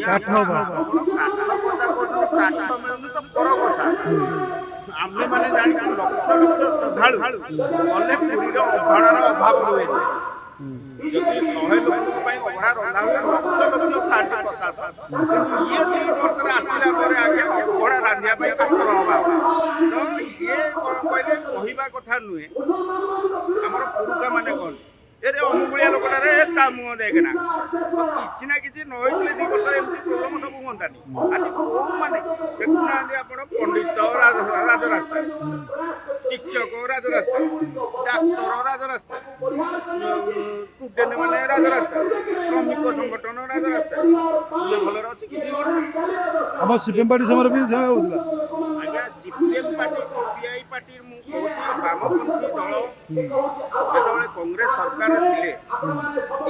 କାଠ ଅଭାବ। କାଠ ମିଳୁନି ତ ପର କଥା। ଆମେ ମାନେ ଜାଣିଛୁ ଲକ୍ଷ ଲକ୍ଷ ଶ୍ରଦ୍ଧାଳୁ ଗଲେ ପୁରୀର ଅଭଡ଼ାର ଅଭାବ ହୁଏନି। ଯଦି 100 ଲୋକଙ୍କ ପାଇଁ ଅଭଡ଼ା ରନ୍ଧା ହୁଏ ଲକ୍ଷ ଲକ୍ଷ ଖାଆନ୍ତି ପ୍ରସାଦ। କିନ୍ତୁ ଇଏ 2 ବର୍ଷରେ ଆସିଲା ପରେ ଆଜ୍ଞା ଅଭଡ଼ା ରାନ୍ଧିବା ପାଇଁ କାଠର ଅଭାବ। ତ ଇଏ କ'ଣ କହିଲେ କହିବା କଥା ନୁହେଁ। ଆମର ପୁରୁଷ ମାନେ କହନ୍ତି ଏରେ ଅନୁଗୁଳିଆ ଲୋକଟାରେ ତା ମୁହଁ ଦେଖେନା। କିଛି ନା କିଛି ନ ହେଇଥିଲେ 2 ବର୍ଷରେ ଏମିତି ପ୍ରୋବ୍ଲେମ ସବୁ ହୁଅନ୍ତାନି। ଆଜି କୋଉମାନେ ଦେଖୁନାହାନ୍ତି ଆପଣ ପଣ୍ଡିତ ରାଜରାସ୍ତାରେ, ଶିକ୍ଷକ ରାଜରାସ୍ତାରେ, ଡାକ୍ତର ରାଜରାସ୍ତାରେ, ଷ୍ଟୁଡେଣ୍ଟ ମାନେ ରାଜରାସ୍ତାରେ, ଶ୍ରମିକ ସଂଗଠନ ରାଜରାସ୍ତାରେ। ଇଏ ଭଲରେ ଅଛି କି 2 ବର୍ଷ? ଆମ ସିପିଏମ୍ ପାର୍ଟି ସମୟରେ ବି ସେୟା ହଉଥିଲା। ଆଜ୍ଞା ସିପିଏମ୍ ପାର୍ଟି ସିପିଆଇ ପାର୍ଟି ମୁଁ କହୁଛି ବାମପନ୍ଥୀ ଦଳ ଯେତେବେଳେ କଂଗ୍ରେସ ସରକାର ଥିଲେ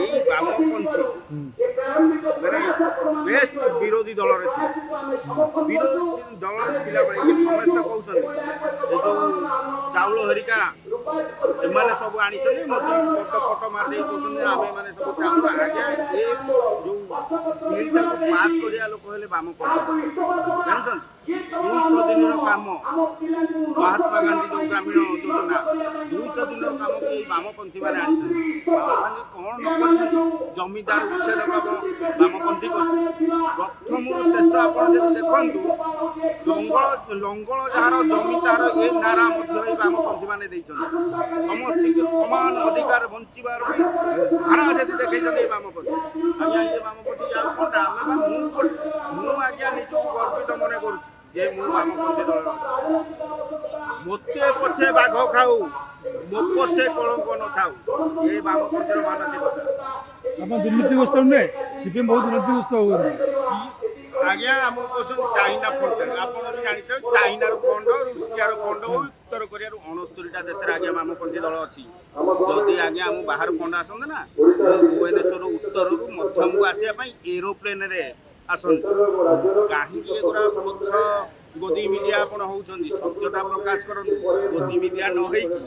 ଏଇ ବାମପନ୍ଥୀ ମାନେ ବେଷ୍ଟ ବିରୋଧୀ ଦଳରେ ଥିଲେ। ବିରୋଧୀ ଦଳ ଥିଲାବେଳେ ଇଏ ସମସ୍ତେ କହୁଛନ୍ତି ଏ ଯୋଉ ଚାଉଳ ହେରିକା ଏମାନେ ସବୁ ଆଣିଛନ୍ତି ମୋତେ ଫଟୋ ମାରିଦେଇ କହୁଛନ୍ତି ଆମେ ମାନେ ସବୁ ଚାଉଳ। ଆଜ୍ଞା ଏ ଯୋଉ ବିଲ୍ଟାକୁ ପାସ୍ କରିବା ଲୋକ ହେଲେ ବାମପନ୍ଥୀ ଜାଣିଛନ୍ତି। 200 ଦିନର କାମ ମହାତ୍ମା ଗାନ୍ଧୀ ଯୋଉ ଗ୍ରାମୀଣ ଯୋଜନା 200 ଦିନର କାମକୁ ଏଇ ବାମପନ୍ଥୀ ମାନେ ଆଣିଛନ୍ତି। ବାମପନ୍ଥୀ କ'ଣ ନ କରିଛନ୍ତି? ଜମିଦାର ଉଚ୍ଛେଦ କାମ ବାମପନ୍ଥୀ କରିଛି। ପ୍ରଥମରୁ ଶେଷ ଆପଣ ଯଦି ଦେଖନ୍ତୁ ଲଙ୍ଗଳ ଯାହାର ଜମି ତାହାର ଏ ନାରା ମଧ୍ୟ ଏଇ ବାମପନ୍ଥୀ ମାନେ ଦେଇଛନ୍ତି। ସମସ୍ତଙ୍କୁ ସମାନ ଅଧିକାର ବଞ୍ଚିବାର ବି ଧାରା ଯଦି ଦେଖେଇଛନ୍ତି ଏଇ ବାମପନ୍ଥୀ। ଆଜ୍ଞା ଇଏ ବାମପନ୍ଥୀ ଆଉ କ'ଣଟା ଆମେ ବା ମୁଁ ଆଜ୍ଞା ନିଜକୁ ଗର୍ବିତ ମନେ କରୁଛି ଯେ ମୁଁ ବାମପନ୍ଥୀ ଦଳରେ ଅଛି। ମୋତେ ପଛେ ବାଘ ଖାଉ ମୋ ପଛେ କଳଙ୍କ ନଥାଉ ଏ ବାମପନ୍ଥୀର ମାନସିକତା। ଆପଣ ଦୁର୍ନୀତିଗ୍ରସ୍ତ ନୁହେଁ? ସିପିଏମ୍ ବହୁତ ଦୁର୍ନୀତିଗ୍ରସ୍ତ ହୁଅନ୍ତି। ଆଜ୍ଞା ଆମକୁ କହୁଛନ୍ତି ଚାଇନା ଫଣ୍ଡ। ଆପଣ ବି ଜାଣିଥିବେ ଚାଇନାର ଫଣ୍ଡ, ରୁଷିଆର ଫଣ୍ଡ, ଉତ୍ତର କୋରିଆରୁ 69ଟା ଦେଶରେ ଆଜ୍ଞା ବାମପନ୍ଥୀ ଦଳ ଅଛି। ଯଦି ଆଜ୍ଞା ଆମ ବାହାରୁ ଫଣ୍ଡ ଆସନ୍ତେ ନା ଭୁବନେଶ୍ୱର ଉତ୍ତରରୁ ମଧ୍ୟମକୁ ଆସିବା ପାଇଁ ଏରୋପ୍ଲେନରେ ଆସନ୍ତି। କାହିଁକି ଏଗୁଡ଼ା ମିଛ ଗୋଦି ମିଡ଼ିଆ ଆପଣ ହଉଛନ୍ତି? ସତ୍ୟତା ପ୍ରକାଶ କରନ୍ତୁ। ଗୋଦି ମିଡ଼ିଆ ନ ହେଇକି